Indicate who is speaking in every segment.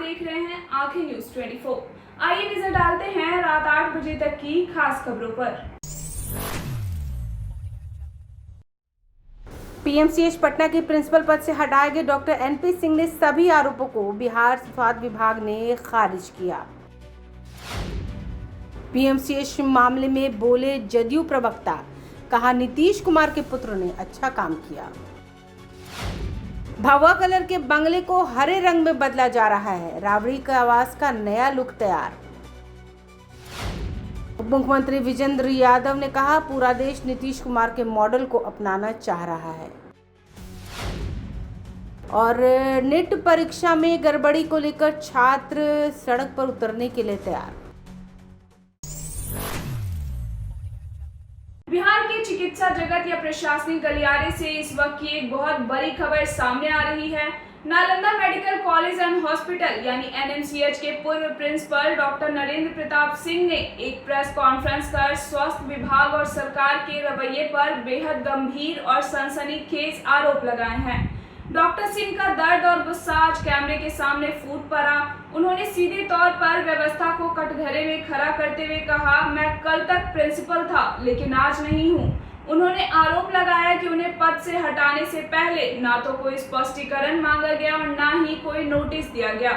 Speaker 1: देख रहे हैं आंखें न्यूज 24। आइए नजर डालते हैं रात 8 बजे तक की खास खबरों पर।
Speaker 2: पीएमसीएच पटना के प्रिंसिपल पद से हटाए गए डॉक्टर एनपी सिंह ने सभी आरोपों को बिहार स्वास्थ्य विभाग ने खारिज किया। पीएमसीएच मामले में बोले जदयू प्रवक्ता, कहा नीतीश कुमार के पुत्र ने अच्छा काम किया। भगवा कलर के बंगले को हरे रंग में बदला जा रहा है, राबड़ी के आवास का नया लुक तैयार। उप मुख्यमंत्री विजेंद्र यादव ने कहा, पूरा देश नीतीश कुमार के मॉडल को अपनाना चाह रहा है। और नेट परीक्षा में गड़बड़ी को लेकर छात्र सड़क पर उतरने के लिए तैयार।
Speaker 1: बिहार के चिकित्सा जगत या प्रशासनिक गलियारे से इस वक्त की एक बहुत बड़ी खबर सामने आ रही है। Nalanda medical college and hospital यानी एनएमसीएच के पूर्व प्रिंसिपल डॉक्टर नरेंद्र प्रताप सिंह ने एक प्रेस कॉन्फ्रेंस कर स्वास्थ्य विभाग और सरकार के रवैये पर बेहद गंभीर और सनसनीखेज आरोप लगाए हैं। डॉक्टर सिंह का दर्द और गुस्सा आज कैमरे के सामने फूट पड़ा। उन्होंने सीधे तौर पर व्यवस्था को कटघरे में खड़ा करते हुए कहा, मैं कल तक प्रिंसिपल था लेकिन आज नहीं हूं। उन्होंने आरोप लगाया कि उन्हें पद से हटाने से पहले ना तो कोई स्पष्टीकरण मांगा गया और ना ही कोई नोटिस दिया गया।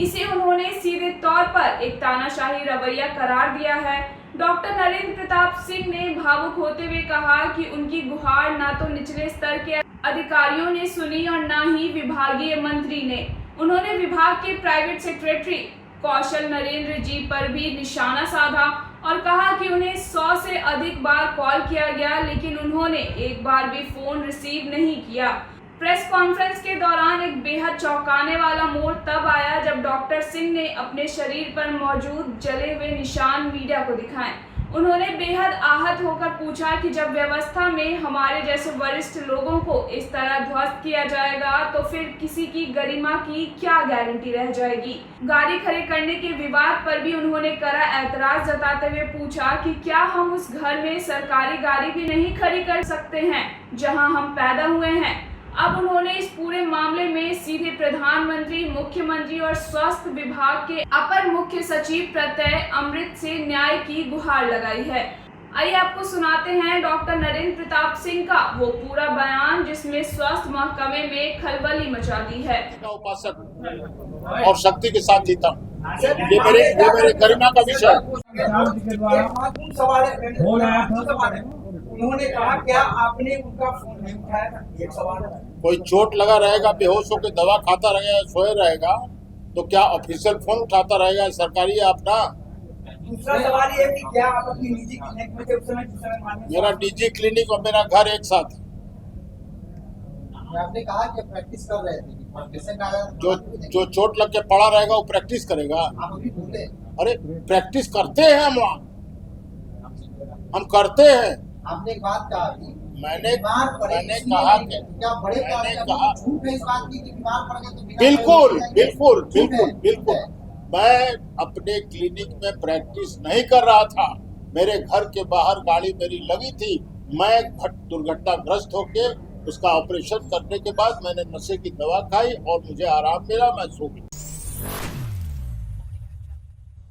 Speaker 1: इसे उन्होंने सीधे तौर पर एक तानाशाही रवैया करार दिया है। डॉक्टर नरेंद्र प्रताप सिंह ने भावुक होते हुए कहा कि उनकी गुहार ना तो निचले स्तर के अधिकारियों ने सुनी और ना ही विभागीय मंत्री ने। उन्होंने विभाग के प्राइवेट सेक्रेटरी कौशल नरेंद्र जी पर भी निशाना साधा और कहा कि उन्हें 100 से अधिक बार कॉल किया गया लेकिन उन्होंने एक बार भी फोन रिसीव नहीं किया। प्रेस कॉन्फ्रेंस के दौरान एक बेहद चौंकाने वाला मोड़ तब आया जब डॉक्टर सिंह ने अपने शरीर पर मौजूद जले हुए निशान मीडिया को दिखाए। उन्होंने बेहद आहत होकर पूछा कि जब व्यवस्था में हमारे जैसे वरिष्ठ लोगों को इस तरह ध्वस्त किया जाएगा तो फिर किसी की गरिमा की क्या गारंटी रह जाएगी। गाड़ी खड़ी करने के विवाद पर भी उन्होंने कड़ा ऐतराज जताते हुए पूछा कि क्या हम उस घर में सरकारी गाड़ी भी नहीं खड़ी कर सकते हैं जहां हम पैदा हुए हैं। अब उन्होंने इस पूरे मामले में सीधे प्रधानमंत्री, मुख्यमंत्री और स्वास्थ्य विभाग के अपर मुख्य सचिव प्रत्यय अमृत से न्याय की गुहार लगाई है। आइए आपको सुनाते हैं डॉक्टर नरेंद्र प्रताप सिंह का वो पूरा बयान जिसमें स्वास्थ्य महकमे में खलबली मचा दी है।
Speaker 3: उपासक और शक्ति के साथ जीता हूं। ये मेरे गरिमा का विषय है।
Speaker 4: उन्होंने कहा क्या आपने उनका फोन नहीं उठाया था? एक सवाल है।
Speaker 3: कोई चोट लगा रहेगा, बेहोश होकर दवा खाता रहेगा, सोए रहेगा तो क्या ऑफिशियल फोन उठाता रहेगा? सरकारी है अपना।
Speaker 4: दूसरा सवाल ये है कि क्या आप अपनी निजी क्लिनिक में थे उस समय?
Speaker 3: मेरा निजी क्लिनिक और मेरा घर एक साथ।
Speaker 4: आपने कहा कि प्रैक्टिस कर रहे थे।
Speaker 3: जो चोट लग के पड़ा रहेगा वो प्रैक्टिस करेगा।
Speaker 4: आप अभी बोले।
Speaker 3: अरे प्रैक्टिस करते हैं हम वहाँ, हम करते हैं।
Speaker 4: आपने एक बात कहा कि
Speaker 3: मैंने कहा कि
Speaker 4: क्या बड़े झूठ है इस बात की कि बीमार पड़ गए तो
Speaker 3: बिल्कुल मैं अपने क्लिनिक में प्रैक्टिस नहीं कर रहा था। मेरे घर के बाहर गाड़ी मेरी लगी थी। मैं दुर्घटनाग्रस्त होके उसका ऑपरेशन करने के बाद मैंने नशे की दवा खाई और मुझे आराम मिला, मैं सो गया।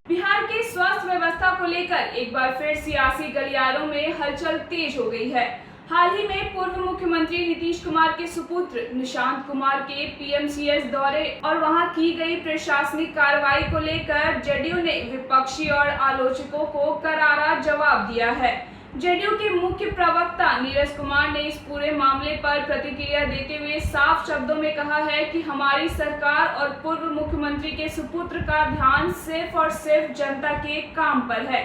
Speaker 1: बिहार के स्वास्थ्य व्यवस्था को लेकर एक बार फिर सियासी गलियारों में हलचल तेज हो गई है। हाल ही में पूर्व मुख्यमंत्री नीतीश कुमार के सुपुत्र निशांत कुमार के पीएमसीएच दौरे और वहां की गई प्रशासनिक कार्रवाई को लेकर जेडीयू ने विपक्षी और आलोचकों को करारा जवाब दिया है। जेडीयू के मुख्य प्रवक्ता नीरज कुमार ने इस पूरे मामले पर प्रतिक्रिया देते हुए साफ शब्दों में कहा है कि हमारी सरकार और पूर्व मुख्यमंत्री के सुपुत्र का ध्यान सिर्फ और सिर्फ जनता के काम पर है।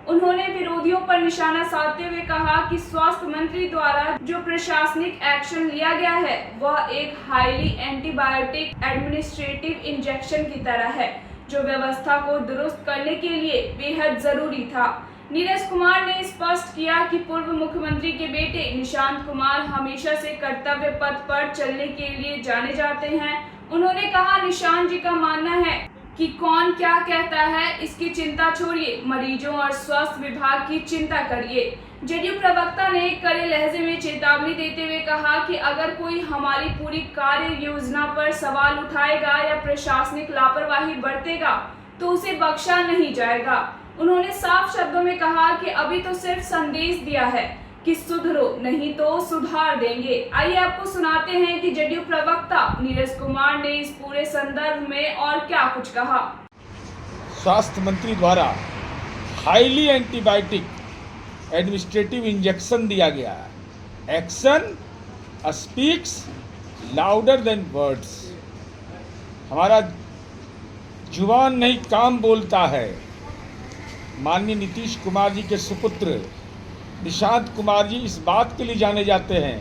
Speaker 1: उन्होंने विरोधियों पर निशाना साधते हुए कहा कि स्वास्थ्य मंत्री द्वारा जो प्रशासनिक एक्शन लिया गया है वह एक हाईली एंटीबायोटिक एडमिनिस्ट्रेटिव इंजेक्शन की तरह है जो व्यवस्था को दुरुस्त करने के लिए बेहद जरूरी था। नीरज कुमार ने स्पष्ट किया कि पूर्व मुख्यमंत्री के बेटे निशांत कुमार हमेशा से कर्तव्य पथ पर चलने के लिए जाने जाते हैं। उन्होंने कहा, निशांत जी का मानना है कि कौन क्या कहता है इसकी चिंता छोड़िए, मरीजों और स्वास्थ्य विभाग की चिंता करिए। जेडीयू प्रवक्ता ने कड़े लहजे में चेतावनी देते हुए कहा कि अगर कोई हमारी पूरी कार्य योजना पर सवाल उठाएगा या प्रशासनिक लापरवाही बरतेगा तो उसे बख्शा नहीं जाएगा। उन्होंने साफ शब्दों में कहा कि अभी तो सिर्फ संदेश दिया है कि सुधरो नहीं तो सुधार देंगे। आइए आपको सुनाते हैं कि जेडीयू प्रवक्ता नीरज कुमार ने इस पूरे संदर्भ में और क्या कुछ कहा।
Speaker 5: स्वास्थ्य मंत्री द्वारा हाईली एंटीबायोटिक एडमिनिस्ट्रेटिव इंजेक्शन दिया गया है। Action speaks louder than words. हमारा जुबान नहीं काम बोलता है। माननीय नीतीश कुमार जी के सुपुत्र निशांत कुमार जी इस बात के लिए जाने जाते हैं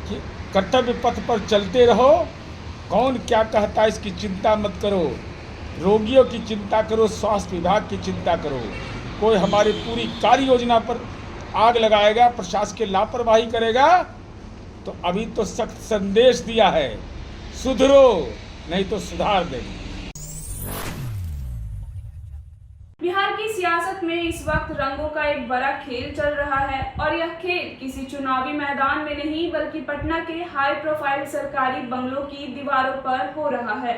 Speaker 5: कि कर्तव्य पथ पर चलते रहो, कौन क्या कहता है इसकी चिंता मत करो, रोगियों की चिंता करो, स्वास्थ्य विभाग की चिंता करो। कोई हमारी पूरी कार्य योजना पर आग लगाएगा, प्रशासन की लापरवाही करेगा तो अभी तो सख्त संदेश दिया है, सुधरो नहीं तो सुधार देंगे।
Speaker 1: बिहार की सियासत में इस वक्त रंगों का एक बड़ा खेल चल रहा है और यह खेल किसी चुनावी मैदान में नहीं बल्कि पटना के हाई प्रोफाइल सरकारी बंगलों की दीवारों पर हो रहा है।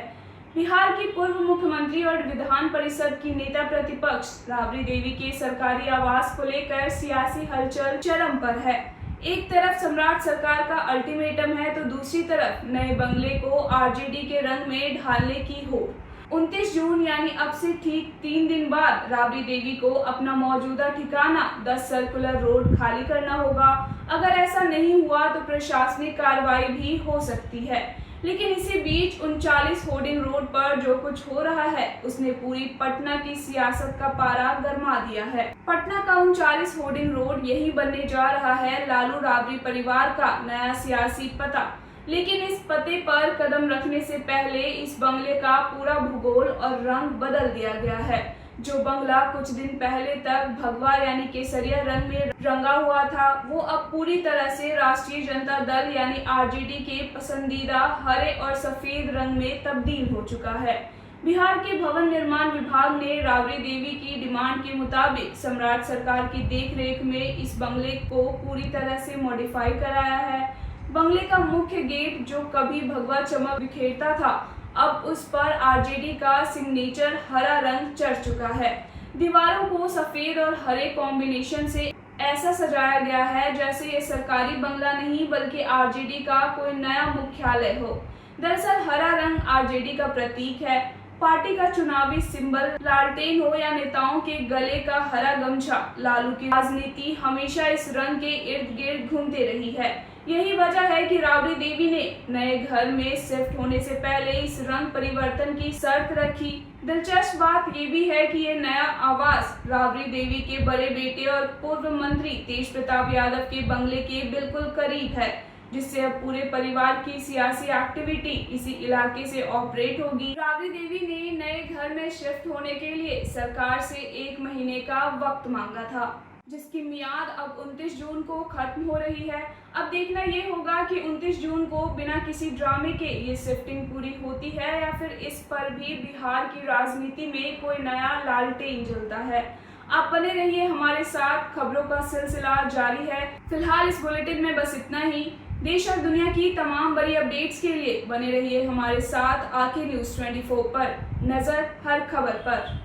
Speaker 1: बिहार की पूर्व मुख्यमंत्री और विधान परिषद की नेता प्रतिपक्ष राबड़ी देवी के सरकारी आवास को लेकर सियासी हलचल चरम पर है। एक तरफ सम्राट सरकार का अल्टीमेटम है तो दूसरी तरफ नए बंगले को आरजेडी के रंग में ढालने की होड़। 29 जून यानी अब से ठीक 3 दिन बाद राबड़ी देवी को अपना मौजूदा ठिकाना 10 सर्कुलर रोड खाली करना होगा। अगर ऐसा नहीं हुआ तो प्रशासनिक कार्रवाई भी हो सकती है। लेकिन इसी बीच 39 होर्डिंग रोड पर जो कुछ हो रहा है उसने पूरी पटना की सियासत का पारा गरमा दिया है। पटना का 39 होर्डिंग रोड यही बनने जा रहा है लालू राबड़ी परिवार का नया सियासी पता। लेकिन इस पते पर कदम रखने से पहले इस बंगले का पूरा भूगोल और रंग बदल दिया गया है। जो बंगला कुछ दिन पहले तक भगवा यानी केसरिया रंग में रंगा हुआ था वो अब पूरी तरह से राष्ट्रीय जनता दल यानी आरजेडी के पसंदीदा हरे और सफेद रंग में तब्दील हो चुका है। बिहार के भवन निर्माण विभाग ने राबड़ी देवी की डिमांड के मुताबिक सम्राट सरकार की देखरेख में इस बंगले को पूरी तरह से मॉडिफाई कराया है। बंगले का मुख्य गेट जो कभी भगवा चमक बिखेरता था अब उस पर आरजेडी का सिग्नेचर हरा रंग चढ़ चुका है। दीवारों को सफेद और हरे कॉम्बिनेशन से ऐसा सजाया गया है जैसे ये सरकारी बंगला नहीं बल्कि आरजेडी का कोई नया मुख्यालय हो। दरअसल हरा रंग आरजेडी का प्रतीक है। पार्टी का चुनावी सिंबल लालटेन हो या नेताओं के गले का हरा गमछा, लालू की राजनीति हमेशा इस रंग के इर्द गिर्द घूमते रही है। यही वजह है कि राबड़ी देवी ने नए घर में शिफ्ट होने से पहले इस रंग परिवर्तन की शर्त रखी। दिलचस्प बात ये भी है कि ये नया आवास राबड़ी देवी के बड़े बेटे और पूर्व मंत्री तेज प्रताप यादव के बंगले के बिल्कुल करीब है, जिससे अब पूरे परिवार की सियासी एक्टिविटी इसी इलाके से ऑपरेट होगी। राबड़ी देवी ने नए घर में शिफ्ट होने के लिए सरकार से 1 महीने का वक्त मांगा था, जिसकी मियाद अब 29 जून को खत्म हो रही है। अब देखना ये होगा कि 29 जून को बिना किसी ड्रामे के ये शिफ्टिंग पूरी होती है या फिर इस पर भी बिहार की राजनीति में कोई नया लालटेन जलता है। आप बने रहिए हमारे साथ, खबरों का सिलसिला जारी है। फिलहाल इस बुलेटिन में बस इतना ही। देश और दुनिया की तमाम बड़ी अपडेट्स के लिए बने रहिए हमारे साथ आके न्यूज़ 24 पर, नजर हर खबर पर।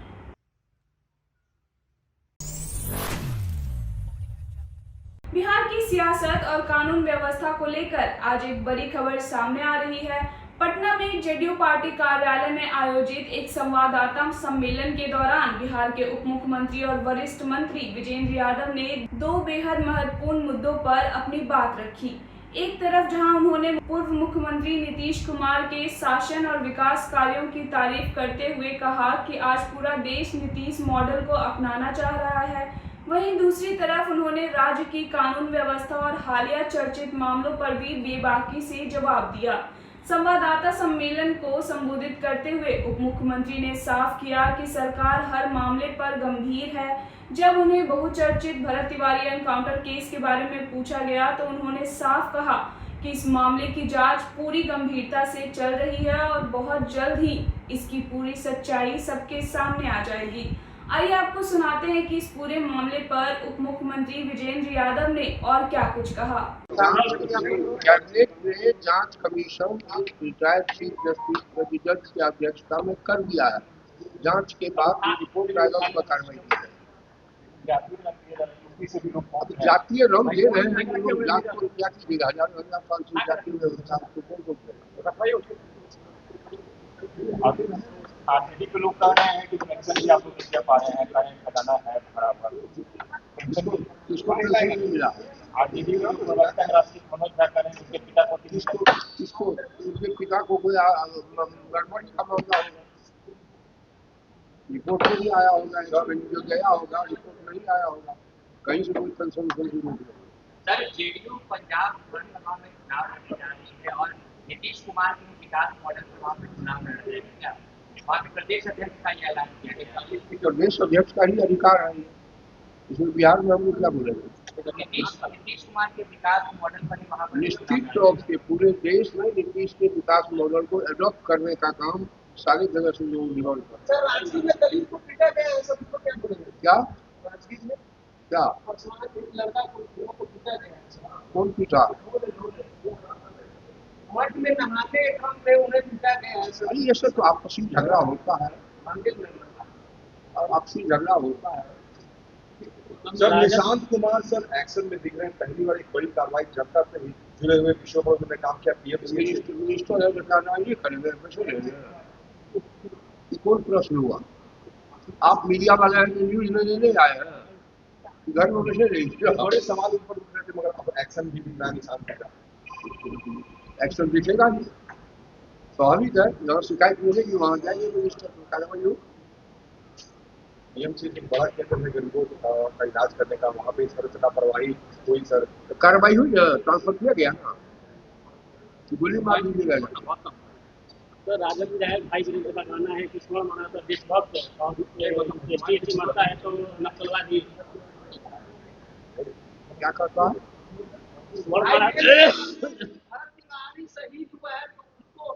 Speaker 1: बिहार की सियासत और कानून व्यवस्था को लेकर आज एक बड़ी खबर सामने आ रही है। पटना में जेडीयू पार्टी कार्यालय में आयोजित एक संवाददाता सम्मेलन के दौरान बिहार के उप मुख्यमंत्री और वरिष्ठ मंत्री विजेंद्र यादव ने 2 बेहद महत्वपूर्ण मुद्दों पर अपनी बात रखी। एक तरफ जहां उन्होंने पूर्व मुख्यमंत्री नीतीश कुमार के शासन और विकास कार्यों की तारीफ करते हुए कहा कि आज पूरा देश नीतीश मॉडल को अपनाना चाह रहा है, वहीं दूसरी तरफ उन्होंने राज्य की कानून व्यवस्था और हालिया चर्चित मामलों पर भी बेबाकी से जवाब दिया। संवाददाता सम्मेलन को संबोधित करते हुए उप मुख्यमंत्री ने साफ किया कि सरकार हर मामले पर गंभीर है। जब उन्हें बहुचर्चित भरत तिवारी एनकाउंटर केस के बारे में पूछा गया तो उन्होंने साफ कहा कि इस मामले की जांच पूरी गंभीरता से चल रही है और बहुत जल्द ही इसकी पूरी सच्चाई सबके सामने आ जाएगी। आइए आपको सुनाते हैं कि इस पूरे मामले पर उप मुख्यमंत्री विजेंद्र यादव ने और क्या कुछ कहा।
Speaker 6: कैबिनेट ने जांच commission retired chief justice Ravi जज की अध्यक्षता में कर दिया है। जांच के बाद रिपोर्ट आएगा, उस पर कार्रवाई की जाएगी। अब जातीय रंग ले रहे हैं कि लोग लाख को रुपया कीजिएगा, हजार साल से जातीय व्यवस्था को कौन रोक
Speaker 7: आरजेडी के लोग कह रहे हैं कि पेंशन भी आप लोग नहीं दे पा रहे हैं, कह रहे हैं खजाना है भरा हुआ।
Speaker 6: किसको पेंशन नहीं मिला?
Speaker 7: आरजेडी में राष्ट्रीय मनोज झा कह रहे हैं उसके पिता को
Speaker 6: किसको उसके पिता को कोई गड़बड़ी का मामला होगा, रिपोर्ट में नहीं आया होगा, जो गया होगा रिपोर्ट नहीं आया होगा, कहीं से कोई पेंशन नहीं मिली।
Speaker 8: सर, जेडीयू पंजाब विधानसभा में चुनाव लड़ने जा रही है और नीतीश कुमार के विकास मॉडल सभा में चुनाव लड़ रहे हैं क्या? वहाँ के प्रदेश अध्यक्ष का ये ऐलान किया गया।
Speaker 6: प्रदेश अध्यक्ष का ही अधिकार है, इसमें बिहार में हम लोग क्या बोलेंगे?
Speaker 8: नीतीश कुमार के विकास मॉडल पर ही वहाँ पर
Speaker 6: निश्चित तौर से पूरे देश में नीतीश के विकास मॉडल को एडॉप्ट करने का काम सारी जगह से लोग निभाने पर।
Speaker 4: सर, राजगीर में दलित को पीटा गया है, सब क्या बोलेंगे?
Speaker 6: क्या
Speaker 4: राजगीर में
Speaker 6: क्या
Speaker 4: एक लड़का को पीटा गया है।
Speaker 6: कौन पीटा?
Speaker 4: मठ में नहाने क्रम में उन्हें पीटा गया है।
Speaker 6: अरे ये सब तो आपसी झगड़ा होता है, आपसी झगड़ा होता है।
Speaker 7: Sir, Nishant Kumar sir action में दिख रहे हैं, पहली बार एक बड़ी कार्रवाई जनता से जुड़े हुए विषयों पर उन्होंने काम किया। पीएम
Speaker 6: मिनिस्टर है, कार्रवाई करेंगे, पैसे लेंगे, कौन प्रश्न हुआ? आप मीडिया वाले हैं, न्यूज में नहीं आए हैं, घर में कैसे रही?
Speaker 7: बड़े सवाल ऊपर उठ रहे थे, मगर अब एक्शन भी दिख रहा है निशांत का।
Speaker 6: एक्शन दिखेगा नहीं, स्वाभाविक है। जहाँ शिकायत मिलेगी वहाँ जाएंगे मिनिस्टर को, कार्रवाई हो।
Speaker 7: एएमसी एक बड़ा केंद्र है गरीबों का इलाज करने का, वहाँ पे इस तरह से लापरवाही हुई सर,
Speaker 6: कार्रवाई हुई, ट्रांसफर किया गया ना, गोली मार दीजिएगा।
Speaker 9: तो राजद विधायक भाई वीरेंद्र का कहना है कि स्वर्ण माना तो देशभक्त और एसटी मानता है तो नक्सलवादी।
Speaker 6: क्या करता है?
Speaker 9: स्वर्ण माना
Speaker 4: शहीद हुआ है तो उसको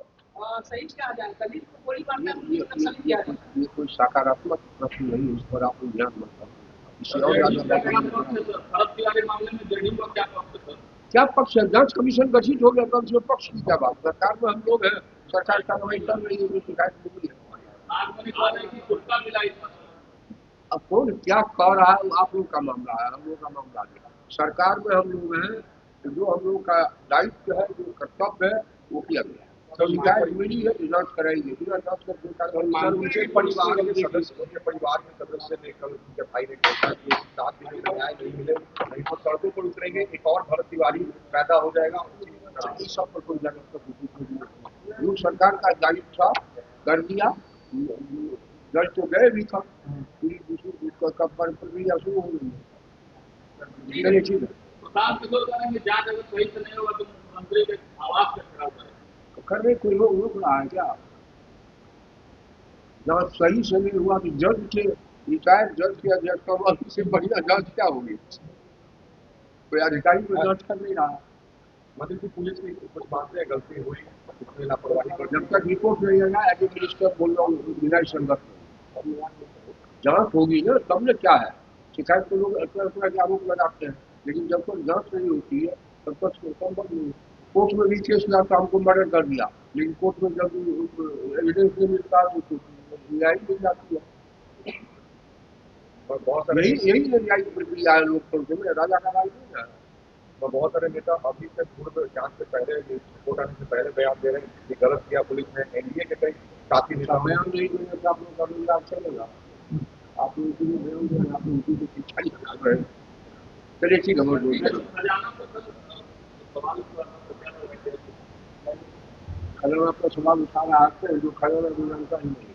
Speaker 4: शहीद कहा जाए, दलित को गोली मारना नक्सली किया जाए।
Speaker 6: ये कोई सकारात्मक प्रश्न नहीं, इस पर आप ध्यान मत करें। इससे और
Speaker 9: भरत तिवारी मामले में जेडीयू का क्या पक्ष है?
Speaker 6: क्या पक्ष है? जांच कमीशन गठित हो गया, कम से पक्ष की क्या बात? सरकार में हम लोग हैं, सरकार कार्रवाई कर रही है, शिकायत मिली है। अब कौन क्या कह रहा है, आप लोग का मामला है, हम लोग का मामला है। सरकार में हम लोग हैं, जो हम लोग का दायित्व है, जो कर्तव्य है, वो किया गया। तो शिकायत मिली है तो जांच कराएंगे, बिना जांच कर
Speaker 7: उनके परिवार के सदस्य ने कल उनके भाई ने कहा कि 7 दिन में न्याय नहीं मिले नहीं तो सड़कों पर उतरेंगे, एक और भरत तिवारी पैदा हो जाएगा।
Speaker 6: इस सब पर कोई जगह सरकार का दायित्व था, कर दिया। जज तो गए भी था, पूरी दूसरी प्रक्रिया शुरू हो गई है। चलिए ठीक है,
Speaker 9: जांच अगर सही से नहीं होगा तो मंत्री के आवास से खड़ा होगा
Speaker 6: करने कोई लोग रोक रहा है क्या? जांच सही से नहीं हुआ तो जज के रिटायर्ड जज के अध्यक्षता से बढ़िया जांच क्या होगी? कोई अधिकारी को जांच कर नहीं रहा।
Speaker 7: मंत्री जी, पुलिस की कुछ बातें गलती हुई, उसमें लापरवाही कर,
Speaker 6: जब तक रिपोर्ट नहीं आएगा, एज ए मिनिस्टर बोल रहा हूँ, बिना संगत जांच होगी ना, तब न क्या है। शिकायत को लोग अपना के आरोप लगाते हैं, लेकिन जब तक जांच नहीं होती है तब तक संभव नहीं। कोर्ट में भी केस लाता, हमको मर्डर कर दिया, लेकिन कोर्ट में जब एविडेंस नहीं मिलता तो न्याय मिल जाती है।
Speaker 7: और बहुत सारे
Speaker 6: यही न्यायिक प्रक्रिया है लोकतंत्र में, राजा का राज नहीं है।
Speaker 7: और बहुत सारे नेता अभी तक पूर्व जांच से पहले, रिपोर्ट आने से पहले बयान दे रहे हैं कि गलत किया पुलिस ने। एनडीए के कई साथी नेता
Speaker 6: बयान नहीं देने से आप लोग का रोजगार चलेगा। आप लोग उसी में बयान दें, आप लोग उसी को शिक्षा ही कर रहे हैं। चलिए ठीक है, खजाना पर सवाल उठा रहा है, जो खजाना भी जानता ही नहीं।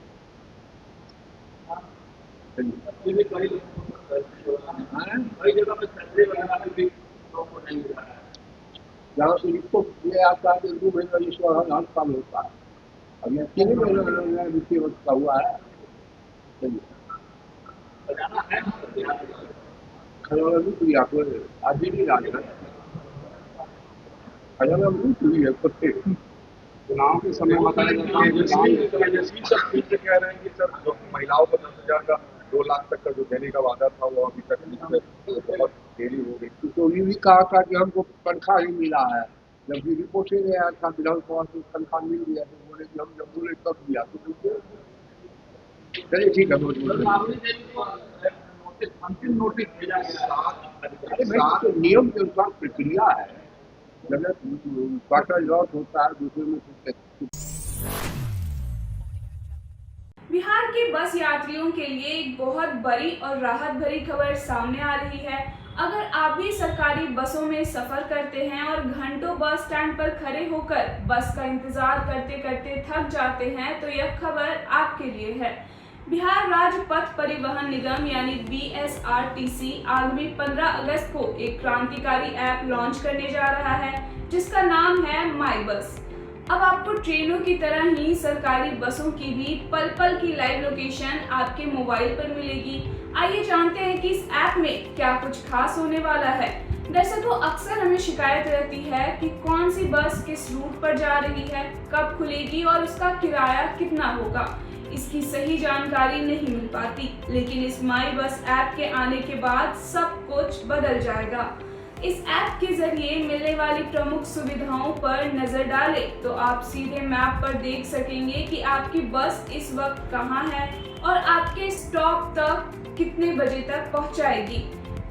Speaker 6: जहाँ से रिपोर्ट ये आता है 2 महीना रिश्वत हर साल होता है, अभी 3 महीना वित्तीय वर्ष का हुआ है। चलिए खजाना लूट लिया कोई, आज ही नहीं राज है, खजाना लूट हुई है कुत्ते।
Speaker 7: चुनाव के समय बताया जाता है, तेजस्वी सब फिर से कह रहे हैं कि सर जो महिलाओं को 10,000 का 2 लाख तक का जो देने का वादा था वो अभी तक बहुत देरी हो गई।
Speaker 6: तो ये भी कहा था कि हमको तनख्वाह ही मिला है, जबकि रिपोर्ट ही आया था विधानसभा से तनख्वाह मिल गया, तो बोले कि हम जब बोले तब दिया। तो चलिए ठीक है,
Speaker 9: अंतिम नोटिस भेजा गया।
Speaker 6: अरे भाई तो नियम के अनुसार प्रक्रिया है, क्वार्टर लॉस होता है दूसरे में
Speaker 1: बिहार के बस यात्रियों के लिए एक बहुत बड़ी और राहत भरी खबर सामने आ रही है। अगर आप भी सरकारी बसों में सफर करते हैं और घंटों बस स्टैंड पर खड़े होकर बस का इंतजार करते करते थक जाते हैं, तो यह खबर आपके लिए है। बिहार राज्य पथ परिवहन निगम यानी BSRTC आगामी 15 अगस्त को एक क्रांतिकारी ऐप लॉन्च करने जा रहा है, जिसका नाम है माई बस। अब आपको ट्रेनों की तरह ही सरकारी बसों की भी पल पल की लाइव लोकेशन आपके मोबाइल पर मिलेगी। आइए जानते हैं कि इस ऐप में क्या कुछ खास होने वाला है। दर्शकों, अक्सर हमें शिकायत रहती है कि कौन सी बस किस रूट पर जा रही है, कब खुलेगी और उसका किराया कितना होगा। इसकी सही जानकारी नहीं मिल पाती, लेकिन इस माई बस ऐप के आने के बाद सब कुछ बदल जाएगा। इस ऐप के जरिए मिलने वाली प्रमुख सुविधाओं पर नजर डालें तो आप सीधे मैप पर देख सकेंगे कि आपकी बस इस वक्त कहां है और आपके स्टॉप तक कितने बजे तक पहुंचाएगी,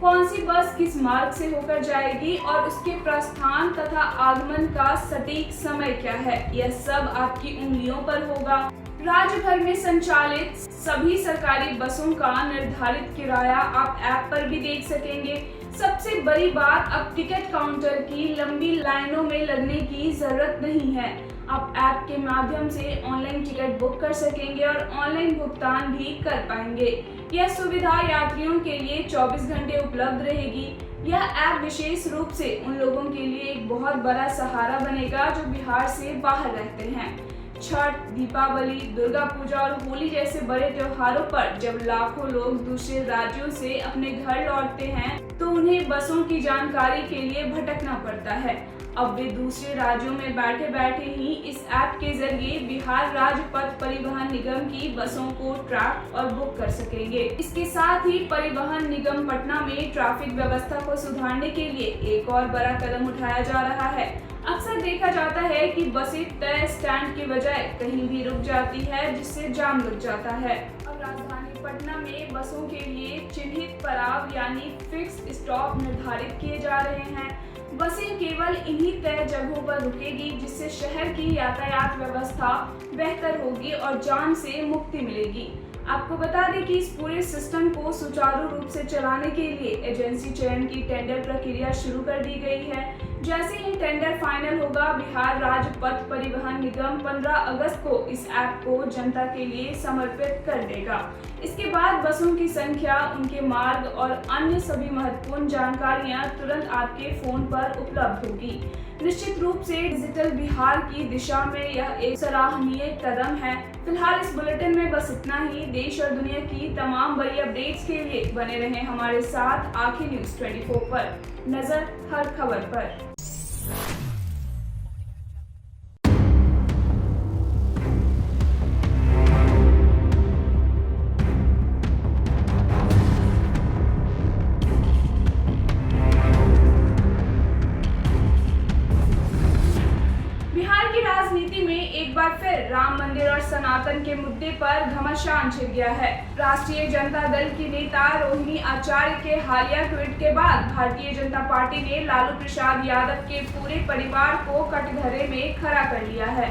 Speaker 1: कौन सी बस किस मार्ग से होकर जाएगी और उसके प्रस्थान तथा आगमन का सटीक समय क्या है। यह सब आपकी उंगलियों पर होगा। राज्य भर में संचालित सभी सरकारी बसों का निर्धारित किराया आप ऐप पर भी देख सकेंगे। सबसे बड़ी बात, अब टिकट काउंटर की लंबी लाइनों में लगने की जरूरत नहीं है। आप ऐप के माध्यम से ऑनलाइन टिकट बुक कर सकेंगे और ऑनलाइन भुगतान भी कर पाएंगे। यह सुविधा यात्रियों के लिए 24 घंटे उपलब्ध रहेगी। यह ऐप विशेष रूप से उन लोगों के लिए एक बहुत बड़ा सहारा बनेगा जो बिहार से बाहर रहते हैं। छठ, दीपावली, दुर्गा पूजा और होली जैसे बड़े त्योहारों पर जब लाखों लोग दूसरे राज्यों से अपने घर लौटते हैं तो उन्हें बसों की जानकारी के लिए भटकना पड़ता है। अब वे दूसरे राज्यों में बैठे बैठे ही इस ऐप के जरिए बिहार राज्य पथ परिवहन निगम की बसों को ट्रैक और बुक कर सकेंगे। इसके साथ ही परिवहन निगम पटना में ट्रैफिक व्यवस्था को सुधारने के लिए एक और बड़ा कदम उठाया जा रहा है। अक्सर देखा जाता है कि बसें तय स्टैंड के बजाय कहीं भी रुक जाती है, जिससे जाम लग जाता है। अब राजधानी पटना में बसों के लिए चिन्हित पड़ाव यानी फिक्स स्टॉप निर्धारित किए जा रहे हैं। बसें केवल इन्हीं तय जगहों पर रुकेगी, जिससे शहर की यातायात व्यवस्था बेहतर होगी और जाम से मुक्ति मिलेगी। आपको बता दें कि इस पूरे सिस्टम को सुचारू रूप से चलाने के लिए एजेंसी चयन की टेंडर प्रक्रिया शुरू कर दी गई है। जैसे ही टेंडर फाइनल होगा, बिहार राज्य पथ परिवहन निगम 15 अगस्त को इस ऐप को जनता के लिए समर्पित कर देगा। इसके बाद बसों की संख्या, उनके मार्ग और अन्य सभी महत्वपूर्ण जानकारियां तुरंत आपके फोन पर उपलब्ध होगी। निश्चित रूप से डिजिटल बिहार की दिशा में यह एक सराहनीय कदम है। फिलहाल इस बुलेटिन में बस इतना ही। देश और दुनिया की तमाम बड़ी अपडेट्स के लिए बने रहें हमारे साथ आंखें न्यूज़ 24 पर। नजर हर खबर पर। राम मंदिर और सनातन के मुद्दे पर घमासान छिड़ गया है। राष्ट्रीय जनता दल की नेता रोहिणी आचार्य के हालिया ट्वीट के बाद भारतीय जनता पार्टी ने लालू प्रसाद यादव के पूरे परिवार को कटघरे में खड़ा कर लिया है।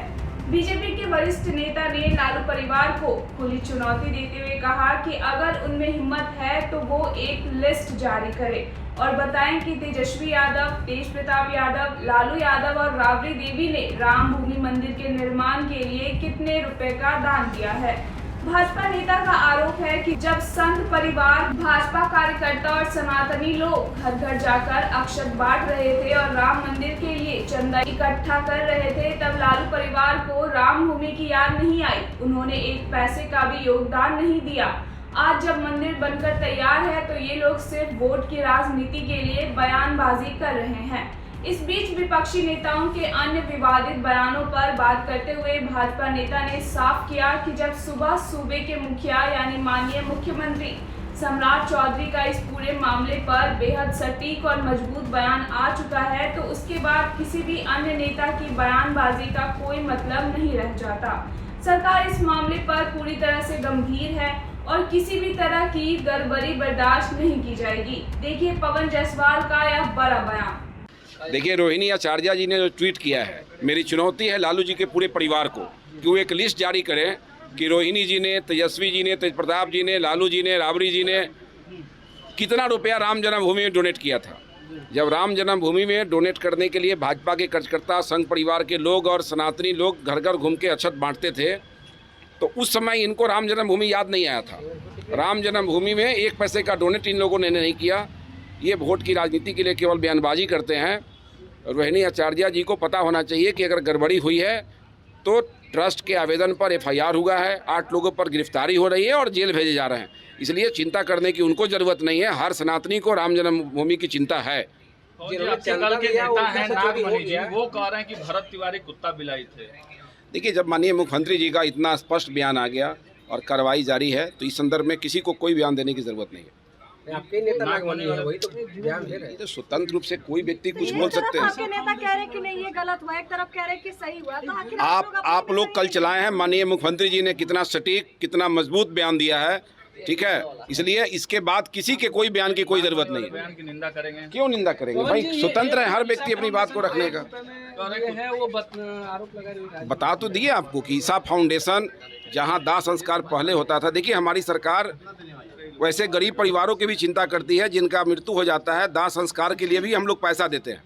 Speaker 1: बीजेपी के वरिष्ठ नेता ने लालू परिवार को खुली चुनौती देते हुए कहा कि अगर उनमें हिम्मत है तो वो एक लिस्ट जारी करे और बताएं कि तेजस्वी यादव, तेज प्रताप यादव, लालू यादव और राबड़ी देवी ने राम भूमि मंदिर के निर्माण के लिए कितने रुपए का दान दिया है। भाजपा नेता का आरोप है कि जब संत परिवार, भाजपा कार्यकर्ता और सनातनी लोग घर घर जाकर अक्षत बांट रहे थे और राम मंदिर के लिए चंदा इकट्ठा कर रहे थे, तब लालू परिवार को राम भूमि की याद नहीं आई। उन्होंने एक पैसे का भी योगदान नहीं दिया। आज जब मंदिर बनकर तैयार है तो ये लोग सिर्फ वोट की राजनीति के लिए बयानबाजी कर रहे हैं। इस बीच विपक्षी नेताओं के अन्य विवादित बयानों पर बात करते हुए भाजपा नेता ने साफ किया कि जब सुबह सूबे के मुखिया यानी माननीय मुख्यमंत्री सम्राट चौधरी का इस पूरे मामले पर बेहद सटीक और मजबूत बयान आ चुका है, तो उसके बाद किसी भी अन्य नेता की बयानबाजी का कोई मतलब नहीं रह जाता। सरकार इस मामले पर पूरी तरह से गंभीर है और किसी भी तरह की गड़बड़ी बर्दाश्त नहीं की जाएगी। देखिए पवन जायसवाल का यह बड़ा बयान।
Speaker 6: देखिए, रोहिणी आचार्य जी ने जो ट्वीट किया है, मेरी चुनौती है लालू जी के पूरे परिवार को कि वो एक लिस्ट जारी करें कि रोहिणी जी ने, तेजस्वी जी ने, तेज प्रताप जी ने, लालू जी ने, राबड़ी जी ने कितना रुपया राम जन्मभूमि में डोनेट किया था। जब राम जन्मभूमि में डोनेट करने के लिए भाजपा के कार्यकर्ता, संघ परिवार के लोग और सनातनी लोग घर घर घूम के अक्षत बांटते थे, तो उस समय इनको राम जन्मभूमि याद नहीं आया था। राम जन्मभूमि में 1 पैसे का डोनेट इन लोगों ने नहीं किया। ये वोट की राजनीति के लिए केवल बयानबाजी करते हैं। रोहिणी आचार्य जी को पता होना चाहिए कि अगर गड़बड़ी हुई है तो ट्रस्ट के आवेदन पर FIR हुआ है, 8 लोगों पर गिरफ्तारी हो रही है और जेल भेजे जा रहे हैं। इसलिए चिंता करने की उनको ज़रूरत नहीं है। हर सनातनी को राम जन्मभूमि की चिंता है।
Speaker 10: दल के नेता हैं नागमणि जी, वो कह रहे हैं कि भरत तिवारी कुत्ता बिलाई थे।
Speaker 6: देखिए, जब माननीय मुख्यमंत्री जी का इतना स्पष्ट बयान आ गया और कार्रवाई जारी है, तो इस संदर्भ में किसी को कोई बयान देने की जरूरत नहीं है।
Speaker 10: आपके नेता नागमणि है, वही तो बयान दे रहे हैं।
Speaker 6: तो स्वतंत्र रूप से कोई व्यक्ति कुछ बोल सकते हैं।
Speaker 11: आपके नेता कह रहे हैं कि नहीं ये गलत हुआ, एक तरफ कह रहे हैं कि सही हुआ, तो आखिर
Speaker 6: आप लोग कल चलाए हैं। माननीय मुख्यमंत्री जी ने कितना सटीक, कितना मजबूत बयान दिया है, ठीक है। इसलिए इसके बाद किसी के कोई बयान की कोई जरूरत नहीं है।
Speaker 10: बयान की निंदा करेंगे?
Speaker 6: क्यों निंदा करेंगे भाई, स्वतंत्र है हर व्यक्ति अपनी बात को रखने का। बता तो दिए आपको कि ईसा फाउंडेशन जहां दाह संस्कार पहले होता था। देखिए, हमारी सरकार वैसे गरीब परिवारों की भी चिंता करती है जिनका मृत्यु हो जाता है। दाह संस्कार के लिए भी हम लोग पैसा देते हैं,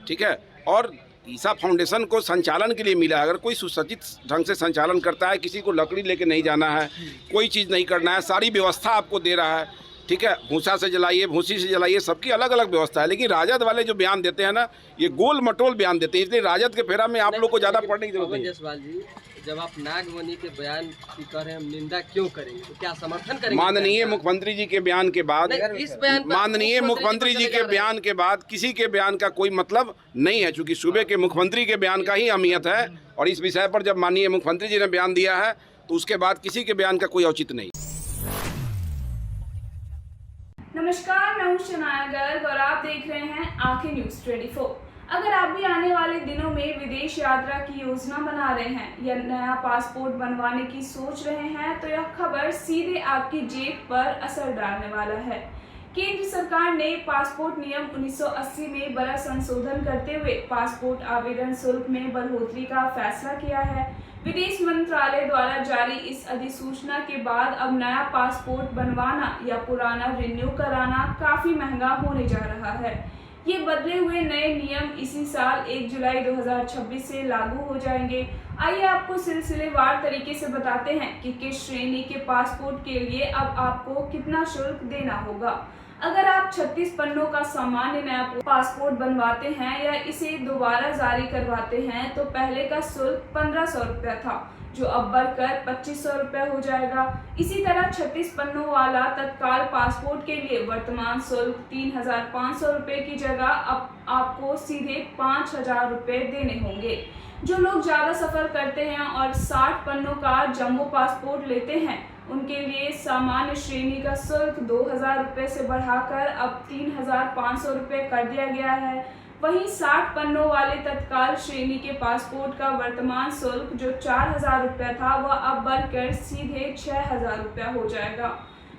Speaker 6: ठीक है। और ईसा फाउंडेशन को संचालन के लिए मिला है। अगर कोई सुसज्जित ढंग से संचालन करता है, किसी को लकड़ी लेके नहीं जाना है, कोई चीज़ नहीं करना है, सारी व्यवस्था आपको दे रहा है, ठीक है। भूसा से जलाइए, भूसी से जलाइए, सबकी अलग अलग व्यवस्था है। लेकिन राजद वाले जो बयान देते हैं ना, ये गोल मटोल बयान देते हैं। इसलिए राजद के फेरा में आप लोग को ज़्यादा पढ़ने की जरूरत नहीं है।
Speaker 12: जायसवाल जी, जब आप नागमणि के बयान की कह रहे हैं, हम निंदा क्यों करेंगे, तो क्या समर्थन करेंगे?
Speaker 6: माननीय मुख्यमंत्री जी के बयान के बाद,
Speaker 12: इस बयान पर
Speaker 6: माननीय मुख्यमंत्री जी के बयान के बाद किसी के बयान का कोई मतलब नहीं है, क्योंकि सूबे के मुख्यमंत्री के बयान का ही अहमियत है। और इस विषय पर जब माननीय मुख्यमंत्री जी ने बयान दिया है, तो उसके बाद किसी के बयान का कोई औचित्य नहीं।
Speaker 1: नमस्कार, मैं हूं शनाया गर्ग और आप देख रहे हैं आंखें न्यूज़ 24। अगर आप भी आने वाले दिनों में विदेश यात्रा की योजना बना रहे हैं या नया पासपोर्ट बनवाने की सोच रहे हैं, तो यह खबर सीधे आपकी जेब पर असर डालने वाला है। केंद्र सरकार ने पासपोर्ट नियम 1980 में बड़ा संशोधन करते हुए पासपोर्ट आवेदन शुल्क में बढ़ोतरी का फैसला किया है। विदेश मंत्रालय द्वारा जारी इस अधिसूचना के बाद अब नया पासपोर्ट बनवाना या पुराना रिन्यू कराना काफी महंगा होने जा रहा है। ये बदले हुए नए नियम इसी साल 1 जुलाई 2026 से लागू हो जाएंगे। आइए आपको सिलसिलेवार तरीके से बताते हैं कि किस श्रेणी के पासपोर्ट के लिए अब आपको कितना शुल्क देना होगा। अगर आप 36 पन्नों का सामान्य नया पासपोर्ट बनवाते हैं या इसे दोबारा जारी करवाते हैं, तो पहले का शुल्क 1500 रुपया था, जो अब बढ़कर 2500 रुपया हो जाएगा। इसी तरह 36 पन्नों वाला तत्काल पासपोर्ट के लिए वर्तमान शुल्क 3500 रुपये की जगह अब आपको सीधे 5000 रुपये देने होंगे। जो लोग ज़्यादा सफ़र करते हैं और 60 पन्नों का जम्बो पासपोर्ट लेते हैं, उनके लिए सामान्य श्रेणी का शुल्क 2000 रुपये से बढ़ाकर अब 3500 रुपये कर दिया गया है। वहीं 60 पन्नों वाले तत्काल श्रेणी के पासपोर्ट का वर्तमान शुल्क जो 4000 रुपया था, वह अब बढ़कर सीधे 6000 रुपया हो जाएगा।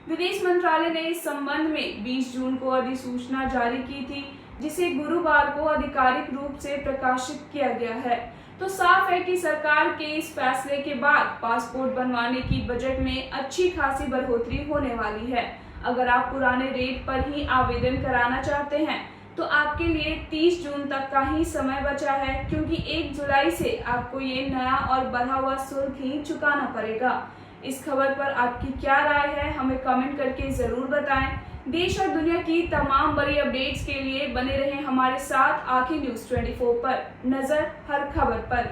Speaker 1: विदेश मंत्रालय ने इस संबंध में 20 जून को अधिसूचना जारी की थी, जिसे गुरुवार को आधिकारिक रूप से प्रकाशित किया गया है। तो साफ है कि सरकार के इस फैसले के बाद पासपोर्ट बनवाने की बजट में अच्छी खासी बढ़ोतरी होने वाली है। अगर आप पुराने रेट पर ही आवेदन कराना चाहते हैं, तो आपके लिए 30 जून तक का ही समय बचा है, क्योंकि 1 जुलाई से आपको ये नया और बढ़ा हुआ शुल्क ही चुकाना पड़ेगा। इस खबर पर आपकी क्या राय है, हमें कमेंट करके ज़रूर बताएं। देश और दुनिया की तमाम बड़ी अपडेट्स के लिए बने रहें हमारे साथ आंखें न्यूज़ 24 पर। नजर हर खबर पर।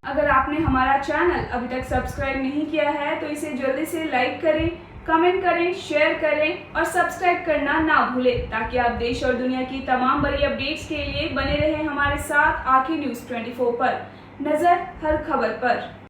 Speaker 1: अगर आपने हमारा चैनल अभी तक सब्सक्राइब नहीं किया है, तो इसे जल्दी से लाइक करें, कमेंट करें, शेयर करें और सब्सक्राइब करना ना भूलें ताकि आप देश और दुनिया की तमाम बड़ी अपडेट्स के लिए बने रहें हमारे साथ। आखिर न्यूज़ 24 पर नजर हर खबर पर।